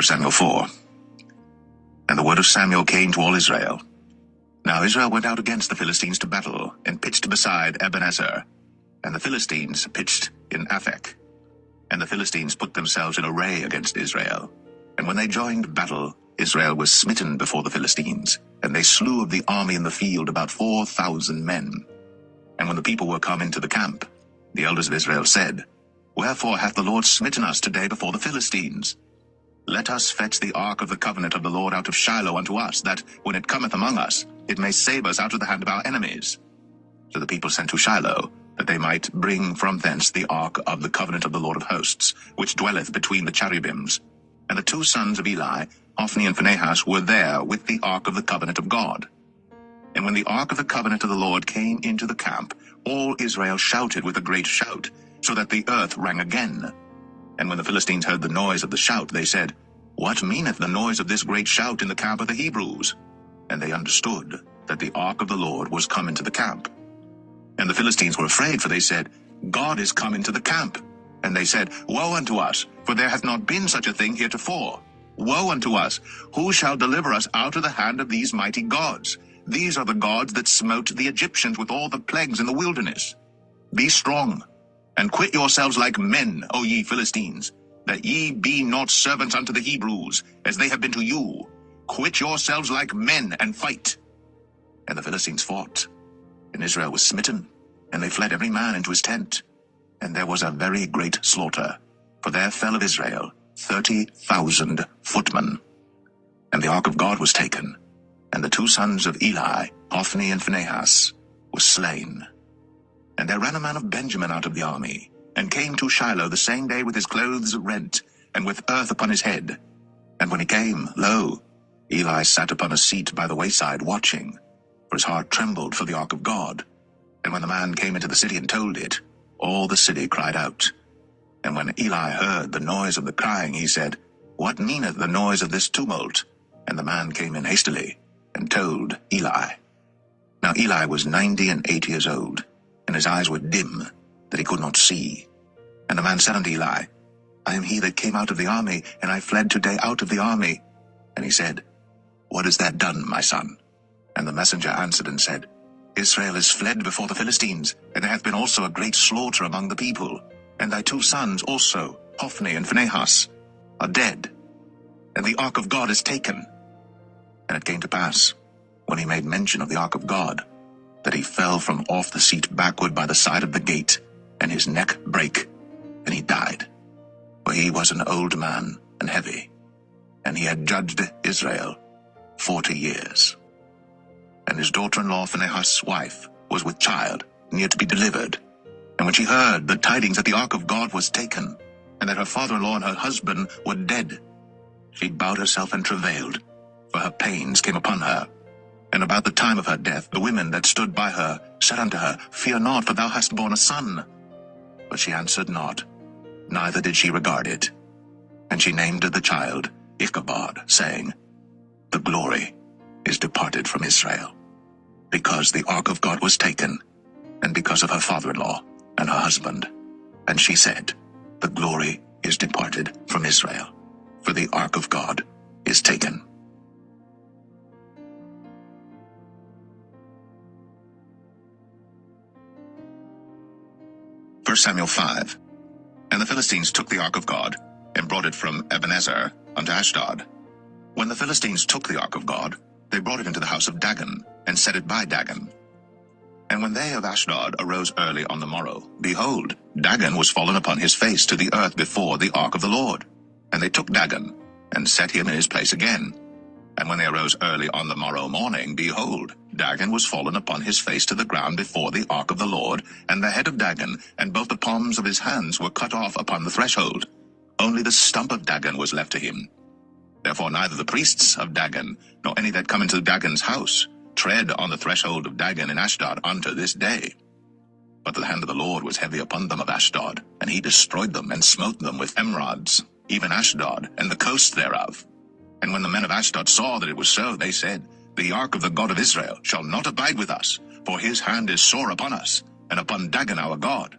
1 Samuel 4. And the word of Samuel came to all Israel. Now Israel went out against the Philistines to battle, and pitched beside Ebenezer. And the Philistines pitched in Aphek. And the Philistines put themselves in array against Israel. And when they joined battle, Israel was smitten before the Philistines, and they slew of the army in the field about 4,000 men. And when the people were come into the camp, the elders of Israel said, Wherefore hath the Lord smitten us today before the Philistines? Let us fetch the ark of the covenant of the Lord out of Shiloh unto us, that, when it cometh among us, it may save us out of the hand of our enemies. So the people sent to Shiloh, that they might bring from thence the ark of the covenant of the Lord of hosts, which dwelleth between the cherubims. And the two sons of Eli, Hophni and Phinehas, were there with the ark of the covenant of God. And when the ark of the covenant of the Lord came into the camp, all Israel shouted with a great shout, so that the earth rang again. And when the Philistines heard the noise of the shout, they said, What meaneth the noise of this great shout in the camp of the Hebrews? And they understood that the ark of the Lord was come into the camp. And the Philistines were afraid, for they said, God is come into the camp. And they said, Woe unto us, for there hath not been such a thing heretofore. Woe unto us! Who shall deliver us out of the hand of these mighty gods? These are the gods that smote the Egyptians with all the plagues in the wilderness. Be strong, and quit yourselves like men, O ye Philistines, that ye be not servants unto the Hebrews, as they have been to you. Quit yourselves like men, and fight. And the Philistines fought, and Israel was smitten, and they fled every man into his tent. And there was a very great slaughter, for there fell of Israel 30,000 footmen. And the ark of God was taken, and the two sons of Eli, Hophni and Phinehas, were slain. And there ran a man of Benjamin out of the army, and came to Shiloh the same day with his clothes rent, and with earth upon his head. And when he came, lo, Eli sat upon a seat by the wayside watching, for his heart trembled for the ark of God. And when the man came into the city and told it, all the city cried out. And when Eli heard the noise of the crying, he said, What meaneth the noise of this tumult? And the man came in hastily, and told Eli. Now Eli was 98 years old, and his eyes were dim, that he could not see. And the man said unto Eli, I am he that came out of the army, and I fled today out of the army. And he said, What is that done, my son? And the messenger answered and said, Israel is fled before the Philistines, and there hath been also a great slaughter among the people. And thy two sons also, Hophni and Phinehas, are dead, and the ark of God is taken. And it came to pass, when he made mention of the ark of God, that he fell from off the seat backward by the side of the gate, and his neck brake, and he died. For he was an old man and heavy, and he had judged Israel 40 years. And his daughter-in-law Phinehas' wife was with child, near to be delivered. And when she heard the tidings that the ark of God was taken, and that her father-in-law and her husband were dead, she bowed herself and travailed, for her pains came upon her. And about the time of her death, the women that stood by her said unto her, Fear not, for thou hast borne a son. But she answered not, neither did she regard it. And she named the child Ichabod, saying, The glory is departed from Israel, because the ark of God was taken, and because of her father-in-law and her husband. And she said, The glory is departed from Israel, for the ark of God is taken. First Samuel 5. And the Philistines took the ark of God, and brought it from Ebenezer unto Ashdod. When the Philistines took the ark of God, they brought it into the house of Dagon, and set it by Dagon. And when they of Ashdod arose early on the morrow, behold, Dagon was fallen upon his face to the earth before the ark of the Lord. And they took Dagon, and set him in his place again. And when they arose early on the morrow morning, behold, Dagon was fallen upon his face to the ground before the ark of the Lord, and the head of Dagon, and both the palms of his hands were cut off upon the threshold. Only the stump of Dagon was left to him. Therefore neither the priests of Dagon, nor any that come into Dagon's house, tread on the threshold of Dagon in Ashdod unto this day. But the hand of the Lord was heavy upon them of Ashdod, and he destroyed them, and smote them with emerods, even Ashdod, and the coast thereof. And when the men of Ashdod saw that it was so, they said, The ark of the God of Israel shall not abide with us, for his hand is sore upon us, and upon Dagon our God.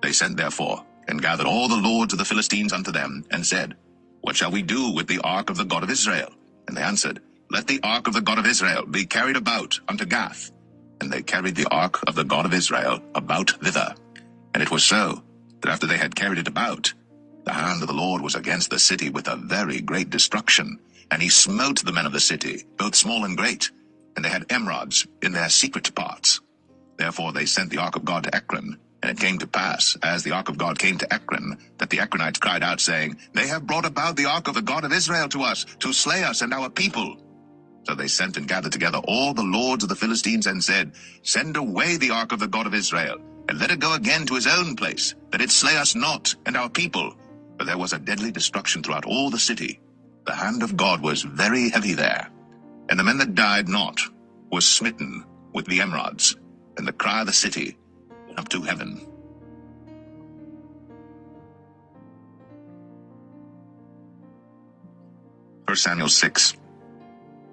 They sent therefore, and gathered all the lords of the Philistines unto them, and said, "What shall we do with the ark of the God of Israel?" And they answered, "Let the ark of the God of Israel be carried about unto Gath." And they carried the ark of the God of Israel about thither. And it was so, that after they had carried it about, the hand of the Lord was against the city with a very great destruction, and he smote the men of the city, both small and great, and they had emerods in their secret parts. Therefore they sent the ark of God to Ekron. And it came to pass, as the ark of God came to Ekron, that the Ekronites cried out, saying, "They have brought about the ark of the God of Israel to us, to slay us and our people." So they sent and gathered together all the lords of the Philistines, and said, "Send away the ark of the God of Israel, and let it go again to his own place, that it slay us not and our people." For there was a deadly destruction throughout all the city. The hand of God was very heavy there. And the men that died not were smitten with the emerods, and the cry of the city went up to heaven. First Samuel 6.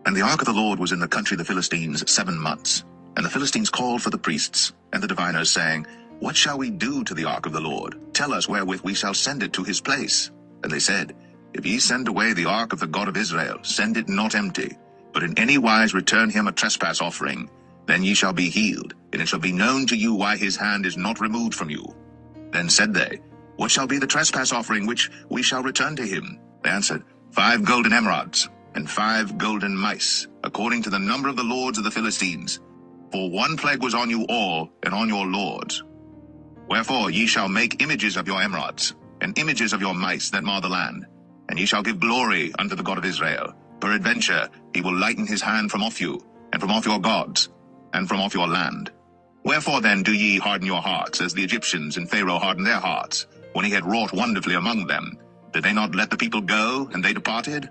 And the ark of the Lord was in the country of the Philistines 7 months. And the Philistines called for the priests and the diviners, saying, "What shall we do to the ark of the Lord? Tell us wherewith we shall send it to his place." And they said, "If ye send away the ark of the God of Israel, send it not empty, but in any wise return him a trespass offering. Then ye shall be healed, and it shall be known to you why his hand is not removed from you." Then said they, "What shall be the trespass offering which we shall return to him?" They answered, 5 golden emerods, and 5 golden mice, according to the number of the lords of the Philistines. For one plague was on you all, and on your lords. Wherefore ye shall make images of your emerods, and images of your mice that mar the land, and ye shall give glory unto the God of Israel. Peradventure he will lighten his hand from off you, and from off your gods, and from off your land. Wherefore then do ye harden your hearts, as the Egyptians and Pharaoh hardened their hearts, when he had wrought wonderfully among them? Did they not let the people go, and they departed?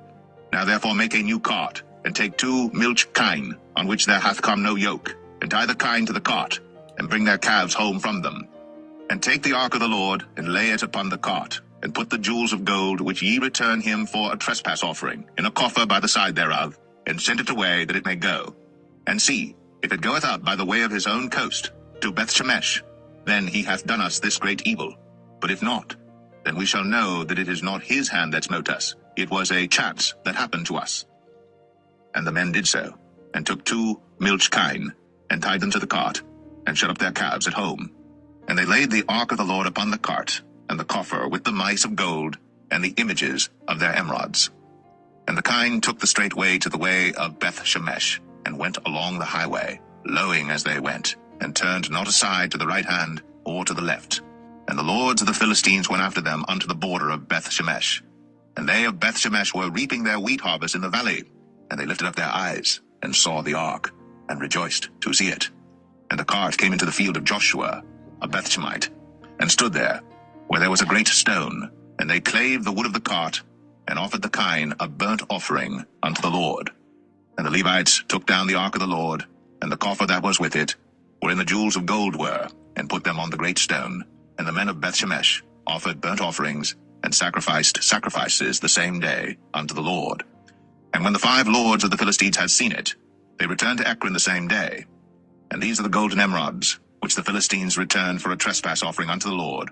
Now therefore make a new cart, and take 2 milch kine, on which there hath come no yoke, and tie the kine to the cart, and bring their calves home from them. And take the ark of the Lord, and lay it upon the cart, and put the jewels of gold which ye return him for a trespass offering in a coffer by the side thereof, and send it away that it may go. And see, if it goeth up by the way of his own coast, to Bethshemesh, then he hath done us this great evil. But if not, then we shall know that it is not his hand that smote us. It was a chance that happened to us. And the men did so, and took 2 milch kine, and tied them to the cart, and shut up their calves at home. And they laid the ark of the Lord upon the cart, and the coffer with the mice of gold, and the images of their emerods. And the kine took the straight way to the way of Bethshemesh, and went along the highway, lowing as they went, and turned not aside to the right hand or to the left. And the lords of the Philistines went after them unto the border of Bethshemesh. And they of Bethshemesh were reaping their wheat harvest in the valley. And they lifted up their eyes, and saw the ark, and rejoiced to see it. And the cart came into the field of Joshua, a Bethshemite, and stood there, where there was a great stone. And they clave the wood of the cart, and offered the kine a burnt offering unto the Lord. And the Levites took down the ark of the Lord, and the coffer that was with it, wherein the jewels of gold were, and put them on the great stone. And the men of Bethshemesh offered burnt offerings, and sacrificed sacrifices the same day unto the Lord. And when the 5 lords of the Philistines had seen it, they returned to Ekron the same day. And these are the golden emerods, which the Philistines returned for a trespass offering unto the Lord.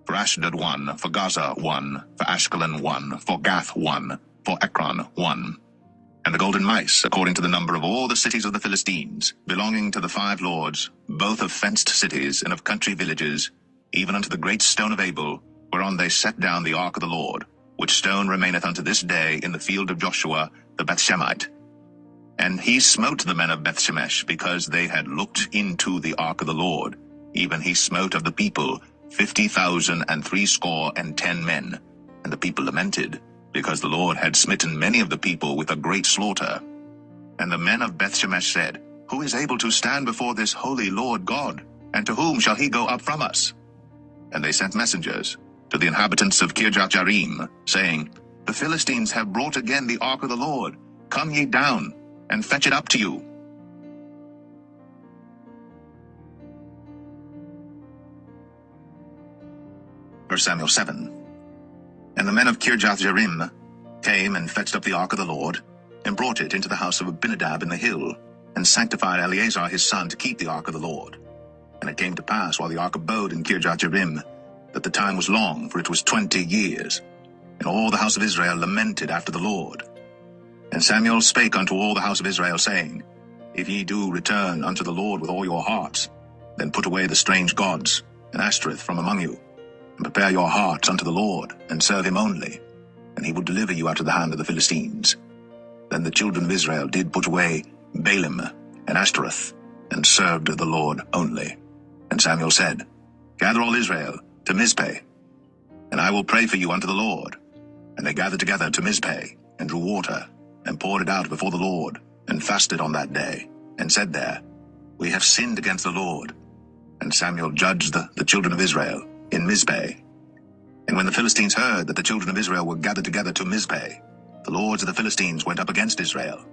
For Ashdod 1, for Gaza 1, for Ashkelon 1, for Gath 1, for Ekron 1. And the golden mice, according to the number of all the cities of the Philistines, belonging to the 5 lords, both of fenced cities and of country villages, even unto the great stone of Abel, whereon they set down the ark of the Lord, which stone remaineth unto this day in the field of Joshua the Bethshemite. And he smote the men of Bethshemesh, because they had looked into the ark of the Lord. Even he smote of the people 50,060 men. And the people lamented, because the Lord had smitten many of the people with a great slaughter. And the men of Bethshemesh said, Who is able to stand before this holy Lord God? And to whom shall he go up from us? And they sent messengers to the inhabitants of Kirjath-jearim, saying, The Philistines have brought again the ark of the Lord. Come ye down, and fetch it up to you. First Samuel 7. And the men of Kirjath-jearim came and fetched up the ark of the Lord, and brought it into the house of Abinadab in the hill, and sanctified Eleazar his son to keep the ark of the Lord. And it came to pass, while the ark abode in Kirjath-jearim, that the time was long, for it was 20 years. and all the house of Israel lamented after the Lord. And Samuel spake unto all the house of Israel, saying, If ye do return unto the Lord with all your hearts, then put away the strange gods and Ashtoreth from among you, and prepare your hearts unto the Lord, and serve him only, and he will deliver you out of the hand of the Philistines. Then the children of Israel did put away Baalim and Ashtoreth, and served the Lord only. And Samuel said, Gather all Israel to Mizpeh, and I will pray for you unto the Lord. And they gathered together to Mizpeh, and drew water, and poured it out before the Lord, and fasted on that day, and said there, We have sinned against the Lord. And Samuel judged the children of Israel in Mizpeh. And when the Philistines heard that the children of Israel were gathered together to Mizpeh, the lords of the Philistines went up against Israel.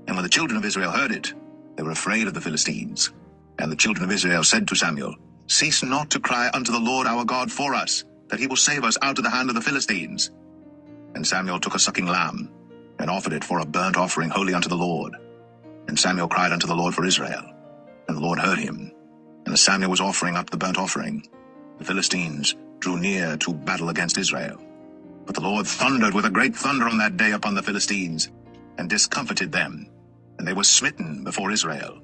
And when the children of Israel heard it, they were afraid of the Philistines. And the children of Israel said to Samuel, Cease not to cry unto the Lord our God for us, that he will save us out of the hand of the Philistines. And Samuel took a sucking lamb, and offered it for a burnt offering holy unto the Lord. And Samuel cried unto the Lord for Israel, and the Lord heard him. And as Samuel was offering up the burnt offering, the Philistines drew near to battle against Israel. But the Lord thundered with a great thunder on that day upon the Philistines, and discomfited them, and they were smitten before Israel.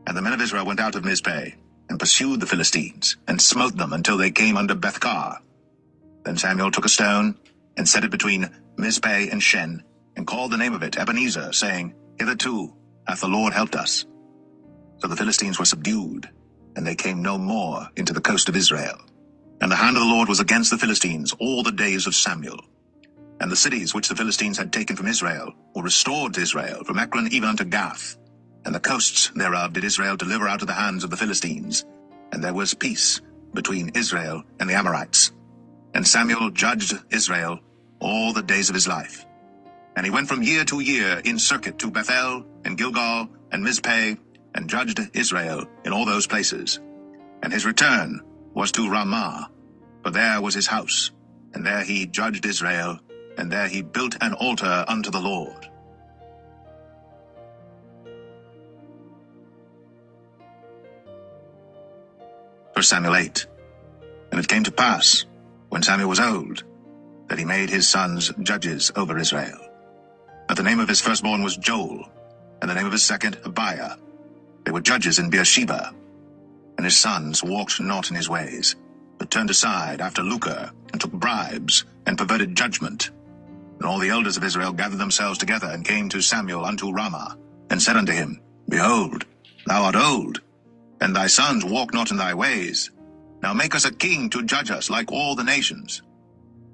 And the men of Israel went out of Mizpeh, and pursued the Philistines, and smote them until they came unto Bethkar. Then Samuel took a stone, and set it between Mizpeh and Shen, and called the name of it Ebenezer, saying, Hitherto hath the Lord helped us. So the Philistines were subdued, and they came no more into the coast of Israel. And the hand of the Lord was against the Philistines all the days of Samuel. And the cities which the Philistines had taken from Israel were restored to Israel, from Ekron even unto Gath. And the coasts thereof did Israel deliver out of the hands of the Philistines. And there was peace between Israel and the Amorites. And Samuel judged Israel all the days of his life. And he went from year to year in circuit to Bethel, and Gilgal, and Mizpeh, and judged Israel in all those places. And his return was to Ramah, for there was his house, and there he judged Israel, and there he built an altar unto the Lord. 1 Samuel 8. And it came to pass, when Samuel was old, that he made his sons judges over Israel. But the name of his firstborn was Joel, and the name of his second Abiah. They were judges in Beersheba. And his sons walked not in his ways, but turned aside after lucre, and took bribes, and perverted judgment. And all the elders of Israel gathered themselves together, and came to Samuel unto Ramah, and said unto him, Behold, thou art old, and thy sons walk not in thy ways. Now make us a king to judge us like all the nations.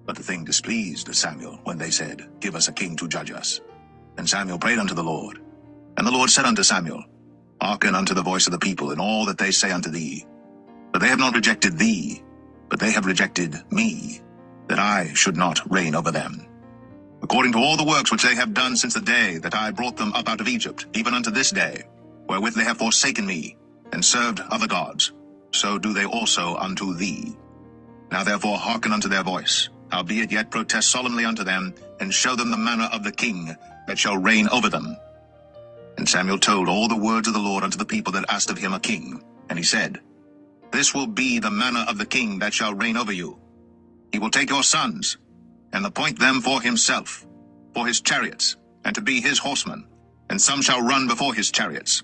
But the thing displeased Samuel, when they said, Give us a king to judge us. And Samuel prayed unto the Lord. And the Lord said unto Samuel, Hearken unto the voice of the people in all that they say unto thee. For they have not rejected thee, but they have rejected me, that I should not reign over them. According to all the works which they have done since the day that I brought them up out of Egypt, even unto this day, wherewith they have forsaken me, and served other gods, so do they also unto thee. Now therefore hearken unto their voice, howbeit yet protest solemnly unto them, and show them the manner of the king that shall reign over them. And Samuel told all the words of the Lord unto the people that asked of him a king. And he said, This will be the manner of the king that shall reign over you. He will take your sons, and appoint them for himself, for his chariots, and to be his horsemen, and some shall run before his chariots.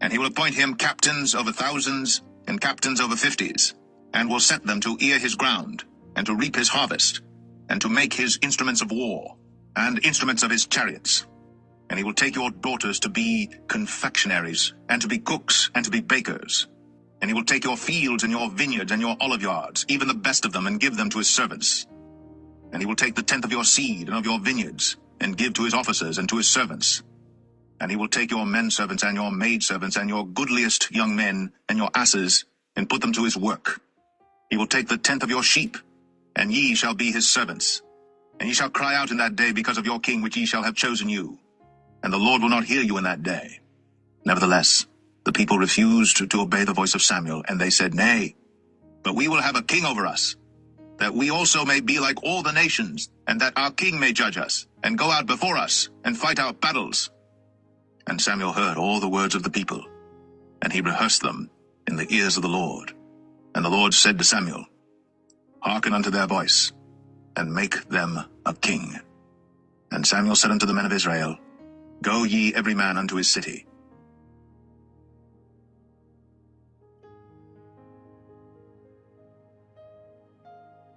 And he will appoint him captains over thousands, and captains over fifties, and will set them to ear his ground, and to reap his harvest, and to make his instruments of war, and instruments of his chariots. And he will take your daughters to be confectionaries, and to be cooks, and to be bakers. And he will take your fields, and your vineyards, and your olive yards, even the best of them, and give them to his servants. And he will take the tenth of your seed, and of your vineyards, and give to his officers, and to his servants. And he will take your men servants, and your maid servants, and your goodliest young men, and your asses, and put them to his work. He will take the tenth of your sheep, and ye shall be his servants. And ye shall cry out in that day because of your king which ye shall have chosen you. And the Lord will not hear you in that day. Nevertheless, the people refused to obey the voice of Samuel, and they said, Nay, but we will have a king over us, that we also may be like all the nations, and that our king may judge us, and go out before us, and fight our battles. And Samuel heard all the words of the people, and he rehearsed them in the ears of the Lord. And the Lord said to Samuel, Hearken unto their voice, and make them a king. And Samuel said unto the men of Israel, Go ye every man unto his city.